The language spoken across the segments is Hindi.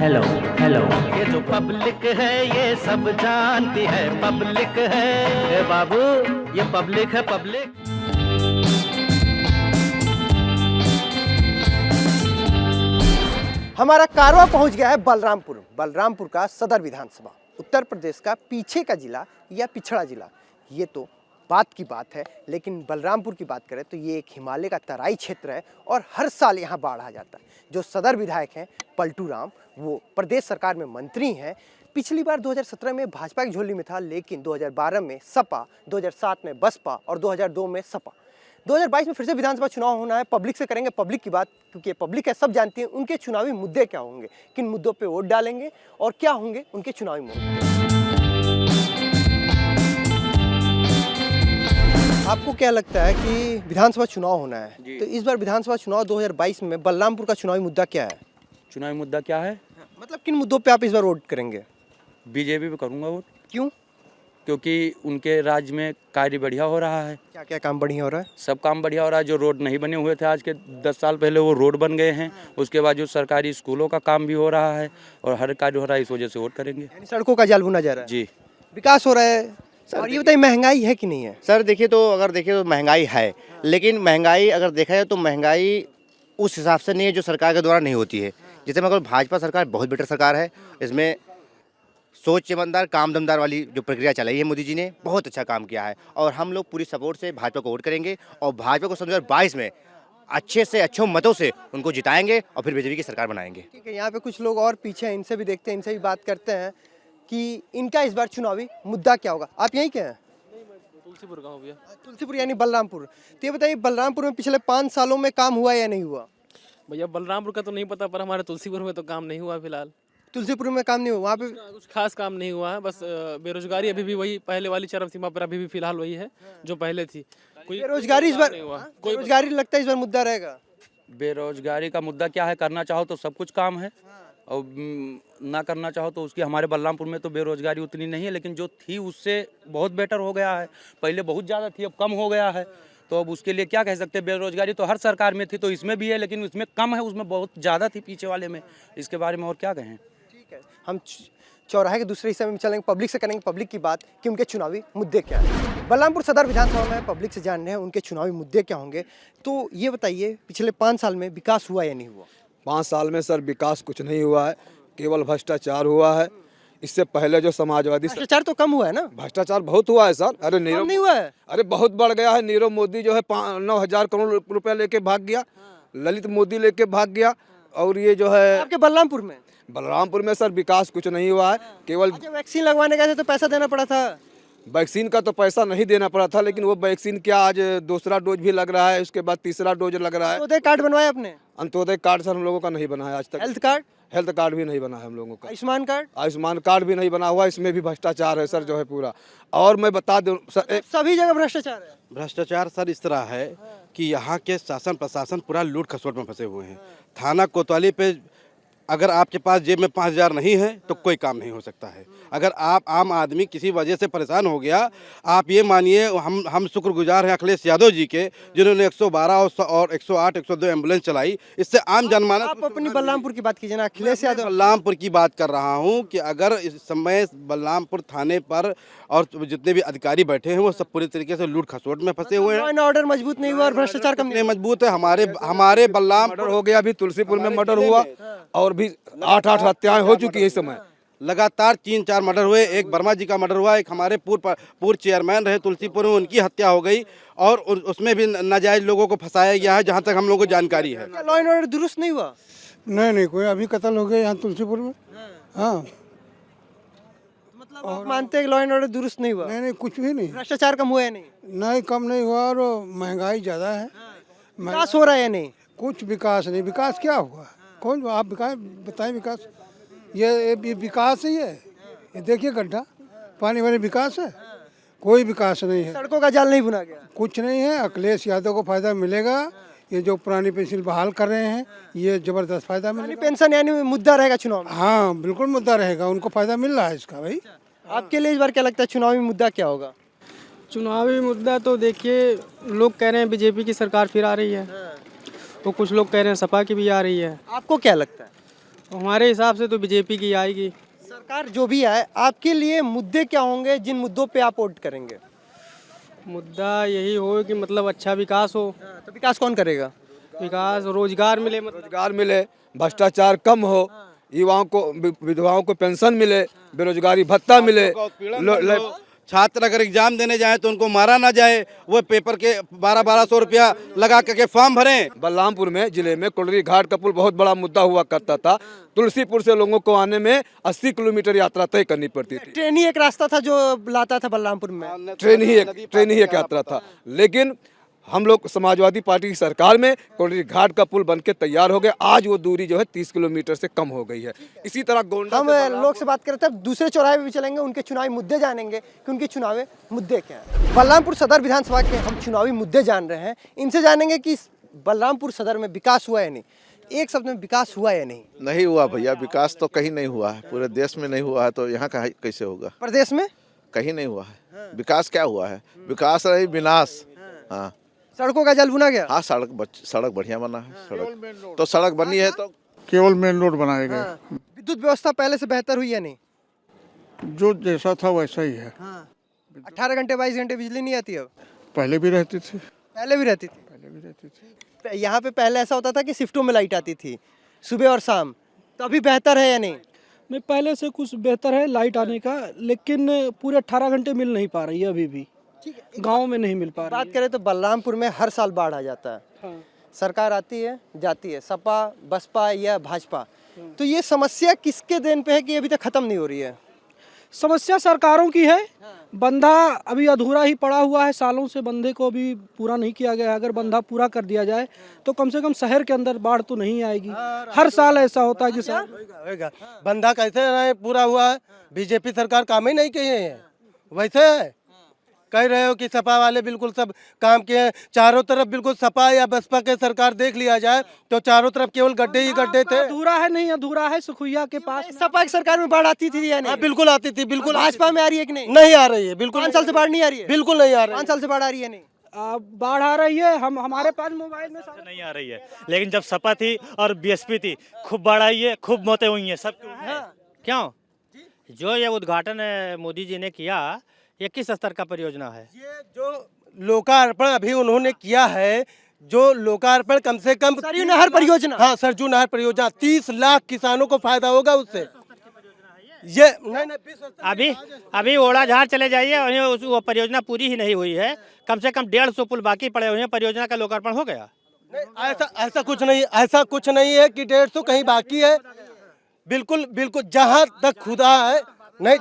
Hello hello. ये जो पब्लिक है ये सब जानती है, पब्लिक है ए बाबू, ये पब्लिक है पब्लिक। हमारा कारवां पहुंच गया है बलरामपुर। बलरामपुर का सदर विधानसभा, उत्तर प्रदेश का पीछे का जिला या पिछड़ा जिला, ये तो बात की बात है। लेकिन बलरामपुर की बात करें तो ये एक हिमालय का तराई क्षेत्र है और हर साल यहाँ बाढ़ आ जाता है। जो सदर विधायक हैं पलटू राम, वो प्रदेश सरकार में मंत्री हैं। पिछली बार 2017 में भाजपा की झोली में था, लेकिन 2012 में सपा, 2007 में बसपा और 2002 में सपा। 2022 में फिर से विधानसभा चुनाव होना है। पब्लिक से करेंगे पब्लिक की बात, क्योंकि पब्लिक है, सब जानती है उनके चुनावी मुद्दे क्या होंगे, किन मुद्दों पे वोट डालेंगे और क्या होंगे उनके चुनावी मुद्दे। आपको क्या लगता है कि विधानसभा चुनाव होना है, तो इस बार विधानसभा चुनाव 2022 में बलरामपुर का चुनावी मुद्दा क्या है? चुनावी मुद्दा क्या है? मतलब किन मुद्दों पे आप इस बार वोट करेंगे? बीजेपी पे करूंगा वोट। क्यों? क्योंकि उनके राज्य में कार्य बढ़िया हो रहा है। क्या क्या काम बढ़िया हो रहा है? सब काम बढ़िया हो रहा है। जो रोड नहीं बने हुए थे आज के 10 साल पहले, वो रोड बन गए हैं। उसके बाद जो सरकारी स्कूलों का काम भी हो रहा है और हर कार्य हो रहा है। इस वजह से वोट करेंगे। यानी सड़कों का जाल बुना जा रहा है, जी, विकास हो रहा है। और ये बताइए, महंगाई है कि नहीं है? सर देखिए, तो अगर देखिए तो महंगाई है, लेकिन महंगाई अगर देखा जाए तो महंगाई उस हिसाब से नहीं है जो सरकार के द्वारा नहीं होती है। जैसे मगर भाजपा सरकार बहुत बेटर सरकार है। इसमें सोच ईमानदार काम दमदार वाली जो प्रक्रिया चलाई है, मोदी जी ने बहुत अच्छा काम किया है। और हम लोग पूरी सपोर्ट से भाजपा को वोट करेंगे और भाजपा को 2022 में अच्छे से अच्छे मतों से उनको जिताएंगे और फिर बीजेपी की सरकार बनाएंगे। ठीक है, यहाँ पे कुछ लोग और पीछे हैं, इनसे भी देखते हैं, इनसे भी बात करते हैं कि इनका इस बार चुनावी मुद्दा क्या होगा। आप यहीं के हैं? तुलसीपुर गाँव भैया। तुलसीपुर यानी बलरामपुर। तो ये बताइए, बलरामपुर में पिछले 5 सालों में काम हुआ या नहीं हुआ? भैया बलरामपुर का तो नहीं पता, पर हमारे तुलसीपुर में तो काम नहीं हुआ फिलहाल। तुलसीपुर में काम नहीं हुआ? वहाँ पे कुछ खास काम नहीं हुआ है, बस बेरोजगारी अभी भी वही पहले वाली चरम सीमा पर अभी भी फिलहाल वही है जो पहले थी। कोई बेरोजगारी इस बार नहीं हुआ। कोई बेरोजगारी लगता है इस बार मुद्दा रहेगा। बेरोजगारी का मुद्दा क्या है? करना चाहो तो सब कुछ काम है और ना करना चाहो तो उसकी। हमारे बलरामपुर में तो बेरोजगारी उतनी नहीं है, लेकिन जो थी उससे बहुत बेटर हो गया है। पहले बहुत ज़्यादा थी, अब कम हो गया है। तो अब उसके लिए क्या कह सकते हैं? बेरोजगारी तो हर सरकार में थी, तो इसमें भी है, लेकिन इसमें कम है, उसमें बहुत ज़्यादा थी पीछे वाले में। इसके बारे में और क्या कहें? ठीक है, हम चौराहे के दूसरे हिस्से में चलेंगे, पब्लिक से करेंगे पब्लिक की बात कि उनके चुनावी मुद्दे क्या हैं। बलरामपुर सदर विधानसभा में पब्लिक से जान रहे हैं उनके चुनावी मुद्दे क्या होंगे। तो ये बताइए, पिछले 5 साल में विकास हुआ या नहीं हुआ? 5 साल में सर विकास कुछ नहीं हुआ है, केवल भ्रष्टाचार हुआ है। इससे पहले जो समाजवादी भ्रष्टाचार तो कम हुआ है ना? भ्रष्टाचार बहुत हुआ है सर। अरे कम नहीं हुआ है? अरे बहुत बढ़ गया है। नीरव मोदी जो है 9,000 करोड़ रुपया लेके भाग गया। ललित मोदी लेके भाग गया। और ये जो है आपके बलरामपुर में सर विकास कुछ नहीं हुआ है। केवल वैक्सीन लगवाने गए थे तो पैसा देना पड़ा था। वैक्सीन का तो पैसा नहीं देना पड़ा था, लेकिन वो वैक्सीन क्या आज दूसरा डोज भी लग रहा है, उसके बाद तीसरा डोज लग रहा है। अंत्योदय कार्ड बनवाया आपने? अंत्योदय कार्ड सर हम लोगों का नहीं बना है आज तक। हेल्थ कार्ड भी नहीं बना है हम लोगों का। आयुष्मान कार्ड भी नहीं बना हुआ। इसमें भी भ्रष्टाचार है सर जो है पूरा। और मैं बता दूं सर, सभी जगह भ्रष्टाचार है। भ्रष्टाचार सर इस तरह है कि यहाँ के शासन प्रशासन पूरा लूट खसोट में फंसे हुए हैं। थाना कोतवाली पे अगर आपके पास जेब में 5,000 नहीं है तो कोई काम नहीं हो सकता है। अगर आप आम आदमी किसी वजह से परेशान हो गया, आप ये मानिए, हम शुक्रगुजार हैं अखिलेश यादव जी के, जिन्होंने 112 और 108, 102 एम्बुलेंस चलाई। इससे आम जनमानस। आप अपनी बलरामपुर की बात कीजिए ना, अखिलेश यादव। बलरामपुर की बात कर रहा हूँ कि अगर इस समय बलरामपुर थाने पर और जितने भी अधिकारी बैठे हैं वो सब पूरी तरीके से लूट खसोट में फंसे हुए हैं। ऑर्डर मजबूत नहीं हुआ और भ्रष्टाचार कम नहीं मजबूत है। हमारे बलरामपुर हो गया, अभी तुलसीपुर में मर्डर हुआ और भी 8 हत्याएं हो चुकी है इस समय। लगातार 3-4 मर्डर हुए। एक वर्मा जी का मर्डर हुआ, एक हमारे पूर्व चेयरमैन रहे तुलसीपुर में, उनकी हत्या हो गई और उसमें भी नाजायज लोगों को फंसाया गया है, जहां तक हम लोगों को जानकारी है। लॉ एंड ऑर्डर दुरुस्त नहीं हुआ? नहीं, कोई अभी कत्ल हो गया यहाँ तुलसीपुर में। हाँ, मतलब आप मानते हैं कि लॉ एंड ऑर्डर दुरुस्त नहीं हुआ? नहीं, कुछ भी नहीं। भ्रष्टाचार कम हुआ है? नहीं, कम नहीं हुआ और महंगाई ज़्यादा है। विकास हो रहा है या नहीं? कुछ विकास नहीं। विकास क्या हुआ? कौन आप बताएं विकास? ये विकास ही है? ये देखिए गड्ढा पानी वाले विकास है? कोई विकास नहीं है। सड़कों का जाल नहीं बुना गया? कुछ नहीं है। अखिलेश यादव को फायदा मिलेगा। ये जो पुरानी पेंशन बहाल कर रहे हैं, ये जबरदस्त फायदा मिलेगा। पेंशन यानी मुद्दा रहेगा चुनाव में? हाँ बिल्कुल मुद्दा रहेगा, उनको फायदा मिल रहा है इसका। भाई आपके लिए इस बार क्या लगता है चुनावी मुद्दा क्या होगा? चुनावी मुद्दा तो देखिए, लोग कह रहे हैं बीजेपी की सरकार फिर आ रही है, तो कुछ लोग कह रहे हैं सपा की भी आ रही है। आपको क्या लगता है? हमारे हिसाब से तो बीजेपी की आएगी। सरकार जो भी आए, आपके लिए मुद्दे क्या होंगे जिन मुद्दों पे आप वोट करेंगे? मुद्दा यही हो कि मतलब अच्छा विकास हो। तो विकास कौन करेगा? विकास, रोजगार मिले, मतलब रोजगार मिले, भ्रष्टाचार कम हो, युवाओं को विधवाओं को पेंशन मिले, बेरोजगारी भत्ता मिले, छात्र अगर एग्जाम देने जाए तो उनको मारा ना जाए, वो पेपर के 1200 रुपया लगा करके फॉर्म भरें। बलरामपुर में जिले में कुंडली घाट का पुल बहुत बड़ा मुद्दा हुआ करता था। तुलसीपुर से लोगों को आने में 80 किलोमीटर यात्रा तय करनी पड़ती थी। ट्रेन ही एक रास्ता था जो लाता था बलरामपुर में। ट्रेन ही एक यात्रा था। लेकिन हम लोग समाजवादी पार्टी की सरकार में कुंडली घाट का पुल बनके तैयार हो गया। आज वो दूरी जो है 30 किलोमीटर से कम हो गई है। इसी तरह गोंडा हम लोग से बात करते हैं, दूसरे चौराहे पे भी चलेंगे, उनके चुनावी मुद्दे जानेंगे कि उनके चुनावी मुद्दे क्या हैं। बलरामपुर सदर विधानसभा के हम चुनावी मुद्दे जान रहे हैं, इनसे जानेंगे कि बलरामपुर सदर में विकास हुआ या नहीं। एक शब्द में विकास हुआ या नहीं? नहीं हुआ भैया, विकास तो कहीं नहीं हुआ है, पूरे देश में नहीं हुआ है, तो यहाँ का कैसे होगा? प्रदेश में कहीं नहीं हुआ है। विकास क्या हुआ है? विकास नहीं, विनाश। हाँ, सड़कों का जल भुना गया। हाँ, सड़क बढ़िया बना है। सड़क बनी है तो केवल मेन रोड बनाए गए। विद्युत व्यवस्था पहले से बेहतर हुई या नहीं? जो जैसा था वैसा ही है। 18 घंटे 22 घंटे बिजली नहीं आती अब? पहले भी रहती थी। पहले भी रहती थी। यहाँ पे पहले ऐसा होता था कि शिफ्टों में लाइट आती थी सुबह और शाम, तो अभी बेहतर है या नहीं? नहीं, पहले से कुछ बेहतर है लाइट आने का, लेकिन पूरे 18 घंटे मिल नहीं पा रही है अभी भी। गांव में नहीं मिल पा रही। बात करें तो बलरामपुर में हर साल बाढ़ आ जाता है। हाँ। सरकार आती है जाती है, सपा बसपा या भाजपा, तो ये समस्या किसके देन पे है कि अभी तक खत्म नहीं हो रही है? समस्या सरकारों की है। बंधा अभी अधूरा ही पड़ा हुआ है, सालों से बंधे को अभी पूरा नहीं किया गया है। अगर बंधा पूरा कर दिया जाए तो कम से कम शहर के अंदर बाढ़ तो नहीं आएगी। हर साल ऐसा होता है कि होगा। बंधा कैसे पूरा हुआ है? बीजेपी सरकार काम ही नहीं किए हैं। वैसे कह रहे हो कि सपा वाले बिल्कुल सब काम किए, चारों तरफ बिल्कुल सपा या बसपा के सरकार देख लिया जाए तो चारों तरफ केवल गड्ढे ही गड्ढे थे। अधूरा है, नहीं अधूरा है। सुखुइया के पास सपा की सरकार में बाढ़ आती थी या नहीं? बिल्कुल आती थी, बिल्कुल। भाजपा में आ रही है कि नहीं? नहीं आ रही है, बिल्कुल 5 साल से बाढ़ नहीं आ रही है? बिल्कुल नहीं आ रही। 5 साल से बाढ़ आ रही है नहीं? बाढ़ आ रही है। हमारे पास मोबाइल में नहीं आ रही है, लेकिन जब सपा थी और बीएसपी थी खूब बाढ़ आई है, खूब मौतें हुई हैं सब। क्यों? जो ये उद्घाटन मोदी जी ने किया, ये किस स्तर का परियोजना है? ये जो लोकार्पण अभी उन्होंने किया है, जो लोकार्पण कम से कम सरयू नहर परियोजना। हाँ, सरयू नहर परियोजना 30 लाख किसानों को फायदा होगा उससे। ये नहीं, अभी ओड़ाझार चले जाइए, वो परियोजना पूरी ही नहीं हुई है। कम से कम 150 पुल बाकी पड़े हुए हैं, परियोजना का लोकार्पण हो गया। ऐसा कुछ नहीं है कि 150 कहीं बाकी है। बिल्कुल बिल्कुल, जहाँ तक खुदा है, नहीं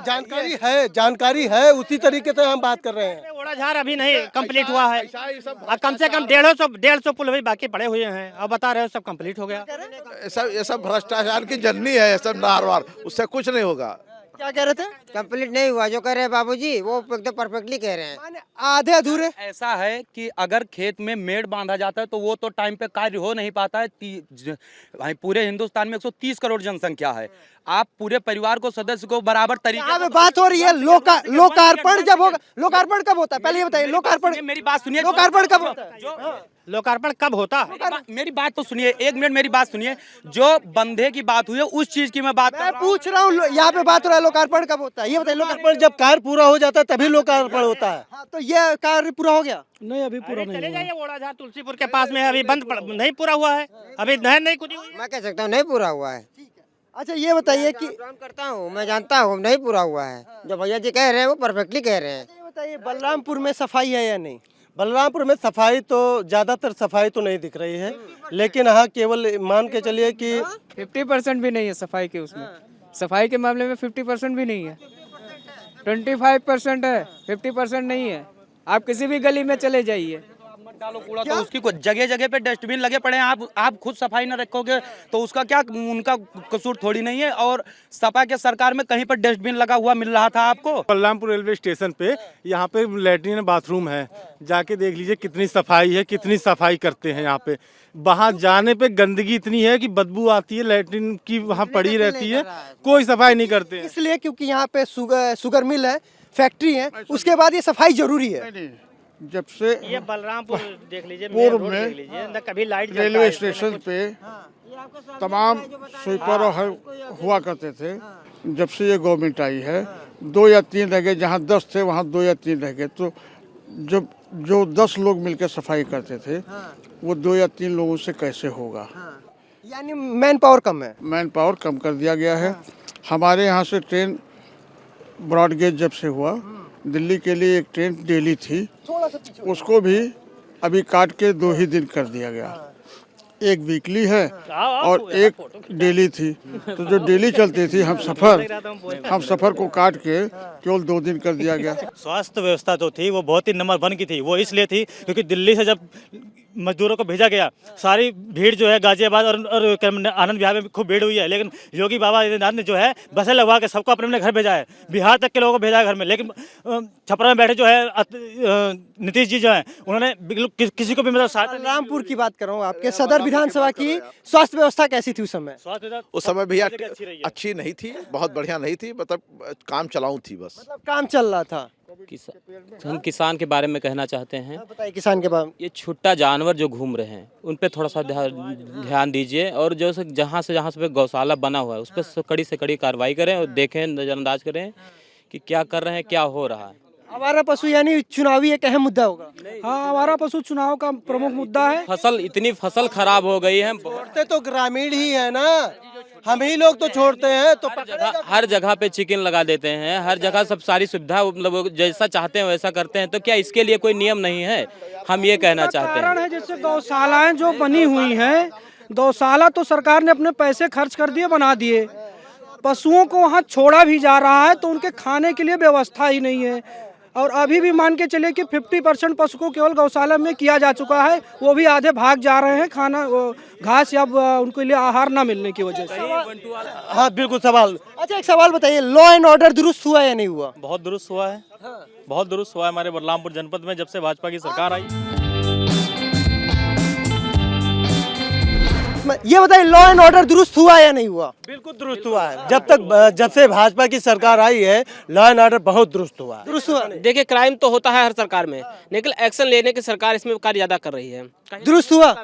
जानकारी है उसी तरीके से हम बात कर रहे हैं। ओड़ाझार अभी नहीं कंप्लीट हुआ है, और कम से कम 150 पुल अभी बाकी पड़े हुए हैं, अब बता रहे हो सब कंप्लीट हो गया। ये सब भ्रष्टाचार की जननी है, ये सब नारवार, उससे कुछ नहीं होगा। क्या कह रहे थे? कंप्लीट नहीं हुआ, जो कह रहे हैं बाबूजी वो एकदम परफेक्टली कह रहे हैं। आधे अधूरे। ऐसा है कि अगर खेत में मेड़ बांधा जाता है तो वो तो टाइम पे कार्य हो नहीं पाता है। भाई पूरे हिंदुस्तान में 130 करोड़ जनसंख्या है। आप पूरे परिवार को, सदस्य को बराबर तरीके से बात हो रही है। लोकार्पण जब होगा, लोकार्पण कब होता है पहले ये बताइए? लोकार्पण, मेरी बात सुनिए। लोकार्पण कब होता है? लोकार्पण कब होता है? मेरी बात तो सुनिए, 1 मिनट मेरी बात सुनिए। जो बंधे की बात हुई है उस चीज की मैं बात पूछ रहा हूँ, यहाँ पे बात हो रहा है लोकार्पण कब होता है ये बताइए? लोकार्पण जब कार्य पूरा हो जाता है तभी लोकार्पण होता है। हाँ, तो ये कार्य पूरा हो गया? नहीं, अभी पूरा नहीं चले हुआ। जाइए ओड़ाझार तुलसीपुर के पास में है, अभी बंद नहीं पूरा हुआ है, अभी नहर नहीं खुदी हुई है। मैं कह सकता हूँ नहीं पूरा हुआ है। अच्छा ये बताइए कि काम करता हूँ, मैं जानता हूँ नहीं पूरा हुआ है। जो भैया जी कह रहे हैं वो परफेक्टली कह रहे हैं। ये बताइए बलरामपुर में सफाई है या नहीं? बलरामपुर में सफाई तो ज़्यादातर सफाई तो नहीं दिख रही है, लेकिन हाँ केवल मान के चलिए कि 50% भी नहीं है सफाई के। उसमें सफाई के मामले में 50% भी नहीं है, 25% है, 50% नहीं है। आप किसी भी गली में चले जाइए, डालो कूड़ा तो उसकी जगह जगह पे डस्टबिन लगे पड़े हैं। आप खुद सफाई न रखोगे तो उसका क्या, उनका कसूर थोड़ी नहीं है। और सपा के सरकार में कहीं पर डस्टबिन लगा हुआ मिल रहा था आपको? बलरामपुर रेलवे स्टेशन पे यहाँ पे लैट्रिन बाथरूम है, जाके देख लीजिए कितनी सफाई है, कितनी सफाई करते हैं यहाँ पे। वहाँ जाने पे गंदगी इतनी है कि बदबू आती है, लैट्रिन की वहाँ पड़ी रहती है, कोई सफाई नहीं करते हैं। इसलिए क्योंकि यहाँ पे शुगर मिल है, फैक्ट्री है, उसके बाद ये सफाई जरूरी है। जब से ये बलरामपुर देख लीजिए, पूर्व मेन रोड में देख लीजिए, न कभी लाइट जलता रेलवे है, स्टेशन पे तमाम स्वीपर हुआ करते थे। जब से ये गवर्नमेंट आई है 2 या 3 रह गए, जहाँ 10 थे वहाँ 2 या 3 रह गए। तो जब जो 10 लोग मिलकर सफाई करते थे वो 2 या 3 लोगों से कैसे होगा। यानी मैन पावर कम है। मैन पावर कम कर दिया गया है। हमारे यहाँ से ट्रेन ब्रॉडगेज जब से हुआ, दिल्ली के लिए एक ट्रेन डेली थी, उसको भी अभी काट के 2 ही दिन कर दिया गया। एक वीकली है और एक डेली थी। तो जो डेली चलती थी हम सफ़र को काट के केवल 2 दिन कर दिया गया। स्वास्थ्य व्यवस्था जो थी वो बहुत ही नंबर 1 की थी। वो इसलिए थी क्योंकि दिल्ली से जब मजदूरों को भेजा गया, सारी भीड़ जो है गाजियाबाद और आनंद विहार में खूब भीड़ हुई है। लेकिन योगी बाबा आदित्यनाथ ने जो है बसें लगवा के सबको अपने अपने घर भेजा है, बिहार तक के लोगों को भेजा है घर में। लेकिन छपरा में बैठे जो है नीतीश जी जो है, उन्होंने बिल्कुल किसी को भी मतलब बलरामपुर की बात कर रहा हूँ, आपके सदर विधानसभा की स्वास्थ्य व्यवस्था कैसी थी उस समय? उस समय भैया अच्छी नहीं थी, बहुत बढ़िया नहीं थी, मतलब काम चलाऊं थी बस। मतलब काम चल रहा था। हम किसान के बारे में कहना चाहते हैं। बताइए किसान के बारे में। ये छुट्टा जानवर जो घूम रहे हैं उन पे थोड़ा सा ध्यान दीजिए, और जो जहाँ से गौशाला बना हुआ है उस पर कड़ी से कड़ी कार्रवाई करें और देखें, नज़रअंदाज करें कि क्या कर रहे हैं, क्या हो रहा है। आवारा पशु यानी चुनावी एक अहम मुद्दा होगा। हाँ, आवारा पशु चुनाव का प्रमुख मुद्दा है। इतनी फसल खराब हो गई है, छोड़ते तो ग्रामीण ही है ना, हम ही लोग तो छोड़ते हैं। तो हर जगह पे चिकन लगा देते हैं, हर जगह सब सारी सुविधा मतलब जैसा चाहते हैं वैसा करते हैं। तो क्या इसके लिए कोई नियम नहीं है? हम ये कहना चाहते कारण है जैसे गौशालाएं जो बनी हुई हैं, गौशाला तो सरकार ने अपने पैसे खर्च कर दिए, बना दिए। पशुओं को वहाँ छोड़ा भी जा रहा है तो उनके खाने के लिए व्यवस्था ही नहीं है। और अभी भी मान के चले कि 50% पशु को केवल गौशाला में किया जा चुका है, वो भी आधे भाग जा रहे हैं खाना घास या उनके लिए आहार ना मिलने की वजह से। हाँ बिल्कुल सवाल। अच्छा एक सवाल बताइए, लॉ एंड ऑर्डर दुरुस्त हुआ या नहीं हुआ? बहुत दुरुस्त हुआ है, बहुत दुरुस्त हुआ है हमारे बलरामपुर जनपद में जब से भाजपा की सरकार आई। ये बताइए, लॉ एंड ऑर्डर दुरुस्त हुआ या नहीं हुआ? बिल्कुल दुरुस्त हुआ है। जब से भाजपा की सरकार आई है लॉ एंड ऑर्डर बहुत दुरुस्त हुआ है। दुरुस्त हुआ। देखिए, क्राइम तो होता है हर सरकार में, लेकिन एक्शन लेने की सरकार इसमें कार्य ज्यादा कर रही है। दुरुस्त हुआ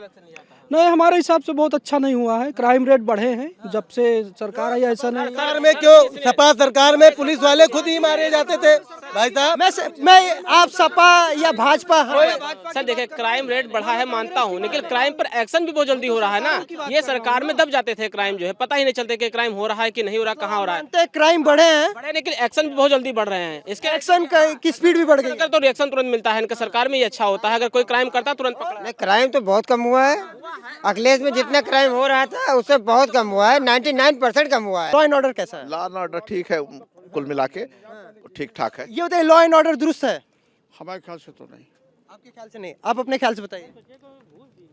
नहीं, हमारे हिसाब से बहुत अच्छा नहीं हुआ है। क्राइम रेट बढ़े हैं जब से सरकार आई, ऐसा नहीं। सरकार में क्यों, सपा सरकार में पुलिस वाले खुद ही मारे जाते थे भाई साहब। मैं आप सपा या भाजपा? सर देखिए, क्राइम रेट बढ़ा है मानता हूँ, लेकिन क्राइम पर एक्शन भी बहुत जल्दी हो रहा है ना। ये सरकार में दब जाते थे क्राइम जो है, पता ही नहीं चलते कि क्राइम हो रहा है कि नहीं हो रहा, कहाँ हो रहा है। क्राइम बढ़े हैं, लेकिन एक्शन भी बहुत जल्दी बढ़ रहे हैं। इसके एक्शन की स्पीड भी बढ़ गई। तो रिएक्शन तुरंत मिलता है, इनका सरकार में ये अच्छा होता है। अगर कोई क्राइम करता है तुरंत पकड़ा। क्राइम तो बहुत कम हुआ है, अखिलेश में जितना क्राइम हो रहा था उससे बहुत कम हुआ है, 99% कम हुआ है। लॉ एंड ऑर्डर कैसा है? लॉ एंड ऑर्डर ठीक है, कुल मिला के ठीक ठाक है। ये बताइए, लॉ एंड ऑर्डर दुरुस्त है? हमारे ख्याल से तो नहीं। आपके ख्याल से नहीं, आप अपने ख्याल से बताइए।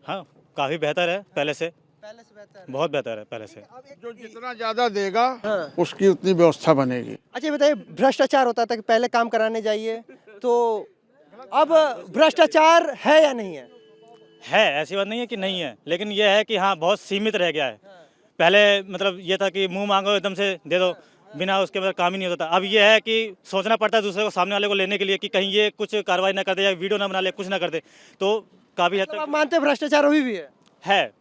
हाँ, काफी बेहतर है पहले से बहुत बेहतर है पहले से। जो जितना ज्यादा देगा उसकी उतनी व्यवस्था बनेगी। अच्छा बताइए, भ्रष्टाचार होता था कि पहले काम कराने जाइए, तो अब भ्रष्टाचार है या नहीं है? ऐसी बात नहीं है कि नहीं है, लेकिन ये है कि हाँ बहुत सीमित रह गया है। पहले मतलब ये था कि मुंह मांगो एकदम से दे दो, बिना उसके मतलब काम ही नहीं होता। अब ये है कि सोचना पड़ता है दूसरे को, सामने वाले को लेने के लिए कि कहीं ये कुछ कार्रवाई ना कर दे या वीडियो ना बना ले, कुछ ना कर दे। तो काफी हद तक आप मानते हैं भ्रष्टाचार अभी भी है,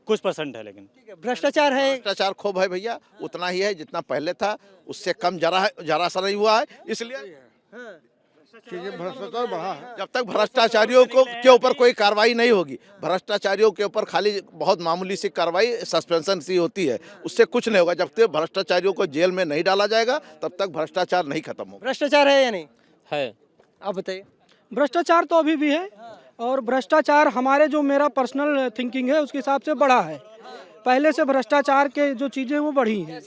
कुछ % है, लेकिन भ्रष्टाचार है। भ्रष्टाचार खूब है भैया, उतना ही है जितना पहले था, उससे कम जरा सा नहीं हुआ है। इसलिए भ्रष्टाचार बढ़ा है। जब तक भ्रष्टाचारियों के ऊपर कोई कार्रवाई नहीं होगी, भ्रष्टाचारियों के ऊपर खाली बहुत मामूली सी कार्रवाई, सस्पेंशन सी होती है, उससे कुछ नहीं होगा। जब तक भ्रष्टाचारियों को जेल में नहीं डाला जाएगा तब तक भ्रष्टाचार नहीं खत्म होगा। भ्रष्टाचार है या नहीं है? आप बताइए। भ्रष्टाचार तो अभी भी है, और भ्रष्टाचार हमारे जो मेरा पर्सनल थिंकिंग है उसके हिसाब से बढ़ा है। पहले से भ्रष्टाचार के जो चीज़ें वो बढ़ी हैं।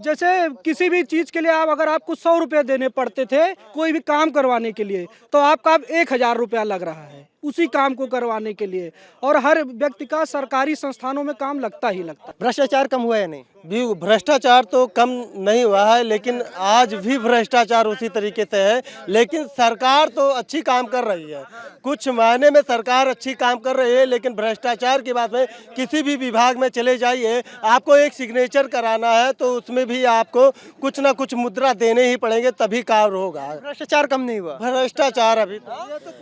जैसे किसी भी चीज़ के लिए अगर आपको 100 रुपये देने पड़ते थे कोई भी काम करवाने के लिए, तो आपका अब 1000 रुपया लग रहा है। उसी काम को करवाने के लिए, और हर व्यक्ति का सरकारी संस्थानों में काम लगता ही लगता। भ्रष्टाचार कम हुआ है या नहीं? भी भ्रष्टाचार तो कम नहीं हुआ है, लेकिन आज भी भ्रष्टाचार उसी तरीके से है। लेकिन सरकार तो अच्छी काम कर रही है, कुछ मायने में सरकार अच्छी काम कर रही है, लेकिन भ्रष्टाचार की बात में किसी भी विभाग में चले जाइए, आपको एक सिग्नेचर कराना है तो उसमें भी आपको कुछ ना कुछ मुद्रा देने ही पड़ेंगे, तभी कार्य होगा। भ्रष्टाचार कम नहीं हुआ? भ्रष्टाचार अभी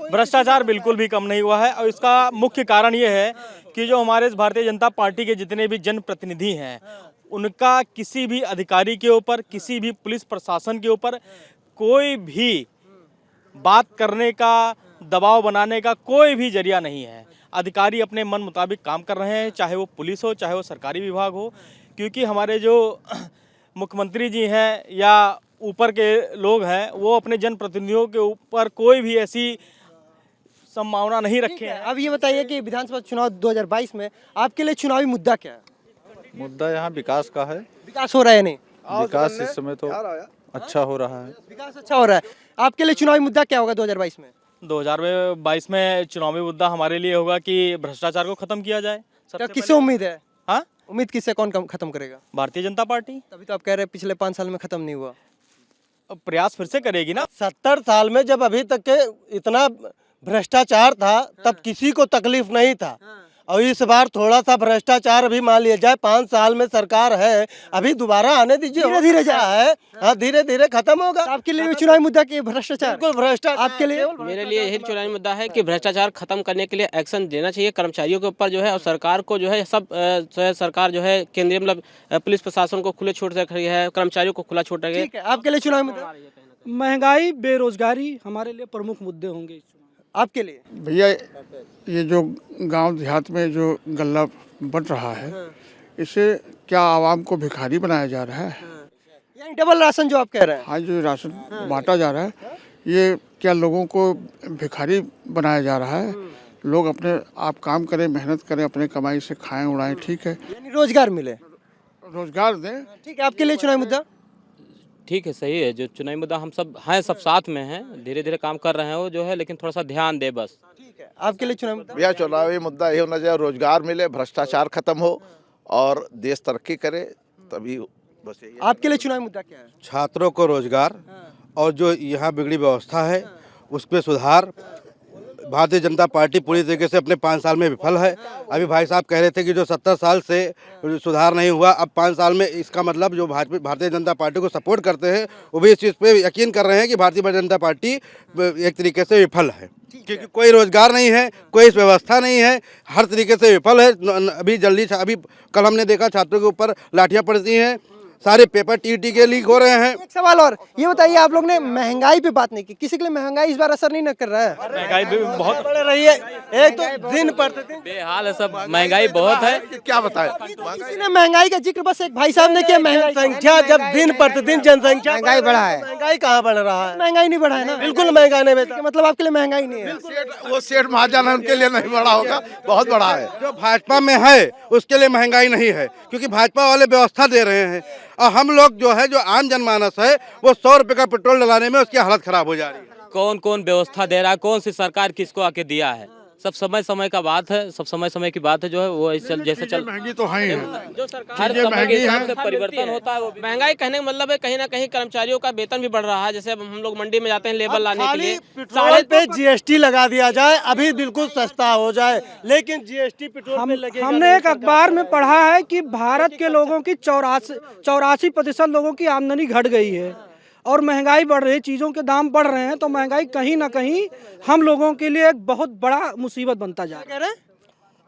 भ्रष्टाचार बिल्कुल भी कम नहीं हुआ है, और इसका मुख्य कारण ये है कि जो हमारे भारतीय जनता पार्टी के जितने भी जनप्रतिनिधि हैं, उनका किसी भी अधिकारी के ऊपर, किसी भी पुलिस प्रशासन के ऊपर कोई भी बात करने का, दबाव बनाने का कोई भी जरिया नहीं है। अधिकारी अपने मन मुताबिक काम कर रहे हैं, चाहे वो पुलिस हो, चाहे वो सरकारी विभाग हो, क्योंकि हमारे जो मुख्यमंत्री जी हैं या ऊपर के लोग हैं, वो अपने जनप्रतिनिधियों के ऊपर कोई भी ऐसी संभावना नहीं रखे हैं। अब ये बताइए कि विधानसभा चुनाव 2022 में आपके लिए चुनावी मुद्दा क्या है? मुद्दा यहाँ विकास का है। विकास हो रहा है नहीं? विकास इस समय तो अच्छा हो रहा है। विकास अच्छा हो रहा है। आपके लिए चुनावी मुद्दा क्या होगा 2022 में? 2022 में चुनावी मुद्दा हमारे लिए होगा कि भ्रष्टाचार को खत्म किया जाए। तो किससे उम्मीद है? हाँ, उम्मीद किससे? कौन खत्म करेगा? भारतीय जनता पार्टी। तभी तो आप कह रहे हैं पिछले 5 साल में खत्म नहीं हुआ। अब प्रयास फिर से करेगी ना। 70 साल में जब अभी तक के इतना भ्रष्टाचार था, तब किसी को तकलीफ नहीं था, और इस बार थोड़ा सा भ्रष्टाचार अभी मान लिया जाए, 5 साल में सरकार है, अभी दोबारा आने दीजिए, धीरे धीरे जा है। हाँ, धीरे धीरे खत्म होगा। आपके लिए चुनावी मुद्दा क्या है? भ्रष्टाचार? बिल्कुल भ्रष्टाचार आपके लिए? मेरे लिए यही चुनावी मुद्दा है कि भ्रष्टाचार खत्म करने के लिए एक्शन देना चाहिए कर्मचारियों के ऊपर जो है, और सरकार को जो है सरकार जो है केंद्रीय मतलब पुलिस प्रशासन को खुले छूट रख रही है, कर्मचारियों को खुला छूट रही है। आपके लिए चुनावी मुद्दा? महंगाई, बेरोजगारी हमारे लिए प्रमुख मुद्दे होंगे। आपके लिए? भैया ये जो गांव देहात में जो गल्ला बन रहा है, इससे क्या आवाम को भिखारी बनाया जा रहा है? यानी डबल राशन जो आप कह रहे हैं? हाँ, जो राशन बांटा जा रहा है, ये क्या लोगों को भिखारी बनाया जा रहा है? लोग अपने आप काम करें, मेहनत करें, अपने कमाई से खाएं उड़ाएं, ठीक है, यानी रोजगार मिले, रोजगार दें। ठीक है। आपके लिए चुनावी मुद्दा? ठीक है, सही है। जो चुनावी मुद्दा हम सब हैं, सब साथ में हैं, धीरे धीरे काम कर रहे हैं वो जो है, लेकिन थोड़ा सा ध्यान दे बस। ठीक है। आपके लिए चुनावी मुद्दा? भैया चुनावी मुद्दा ये होना चाहिए, रोजगार मिले, भ्रष्टाचार खत्म हो और देश तरक्की करे, तभी बस यही। आपके लिए चुनावी मुद्दा क्या है? छात्रों को रोजगार और जो यहाँ बिगड़ी व्यवस्था है उस पर सुधार। भारतीय जनता पार्टी पूरी तरीके से अपने 5 साल में विफल है। अभी भाई साहब कह रहे थे कि जो 70 साल से सुधार नहीं हुआ, अब 5 साल में, इसका मतलब जो भारतीय जनता पार्टी को सपोर्ट करते हैं वो भी इस चीज़ पे यकीन कर रहे हैं कि भारतीय जनता पार्टी एक तरीके से विफल है, क्योंकि कोई रोजगार नहीं है, कोई व्यवस्था नहीं है, हर तरीके से विफल है। अभी कल हमने देखा छात्रों के ऊपर लाठियाँ पड़ती हैं, सारे पेपर टीटी के लीक हो रहे हैं। एक सवाल और, ये बताइए, आप लोग ने महंगाई पे बात नहीं की, किसी के लिए महंगाई इस बार असर नहीं न कर रहा है? महंगाई बहुत बढ़ रही है, एक तो दिन प्रतिदिन बेहाल है सब, महंगाई बहुत है। क्या बताएं? किसी ने महंगाई का जिक्र बस एक भाई साहब ने किया। महंगाई संख्या जब दिन प्रतिदिन जनसंख्या महंगाई बढ़ा है, महंगाई कहाँ बढ़ रहा है? महंगाई नहीं बढ़ा है ना? बिल्कुल महंगाई नहीं बढ़ा। मतलब आपके लिए महंगाई नहीं है? वो सेठ महाजन है, उनके लिए नहीं बढ़ा होगा, बहुत बड़ा है। जो भाजपा में है उसके लिए महंगाई नहीं है, क्योंकि भाजपा वाले व्यवस्था दे रहे हैं, और हम लोग जो है, जो आम जनमानस है, वो 100 रुपए का पेट्रोल डलाने में उसकी हालत खराब हो जा रही है। कौन कौन व्यवस्था दे रहा है, कौन सी सरकार किसको आके दिया है, सब समय समय का बात है, सब समय समय की बात है जो है वो जैसे चल। महंगी तो है ही है, जो सरकार हर समय के हिसाब से परिवर्तन होता है। वो महंगाई कहने का मतलब है कहीं ना कहीं कर्मचारियों का वेतन भी बढ़ रहा है। जैसे अब हम लोग मंडी में जाते हैं लेबर लाने के लिए, पेट्रोल पे जीएसटी लगा दिया जाए, अभी बिल्कुल सस्ता हो जाए, लेकिन जीएसटी पेट्रोल पे लगेगा। हमने एक अखबार में पढ़ा है कि भारत के लोगों की 84% लोगों की आमदनी घट गई है और महंगाई बढ़ रही है, चीज़ों के दाम बढ़ रहे हैं, तो महंगाई कहीं ना कहीं हम लोगों के लिए एक बहुत बड़ा मुसीबत बनता जा रहा है।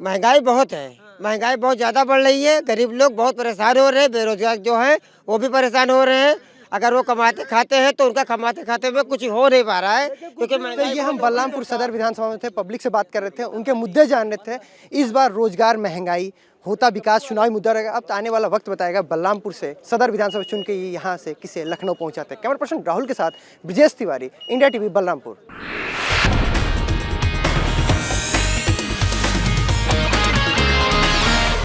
महंगाई बहुत है, महंगाई बहुत ज़्यादा बढ़ रही है, गरीब लोग बहुत परेशान हो रहे हैं, बेरोजगार जो है वो भी परेशान हो रहे हैं। अगर वो कमाते खाते हैं तो उनका कमाते खाते में कुछ हो नहीं पा रहा है, क्योंकि तो ये हम बलरामपुर सदर विधानसभा में थे, पब्लिक से बात कर रहे थे, उनके मुद्दे जान रहे थे। इस बार रोजगार, महंगाई, होता विकास चुनावी मुद्दा रहेगा। अब तो आने वाला वक्त बताएगा बलरामपुर से सदर विधानसभा चुन के ये यहाँ से किसे लखनऊ पहुँचाते हैं। कैमरा पर्सन राहुल के साथ ब्रिजेश तिवारी, इंडिया टीवी, बलरामपुर।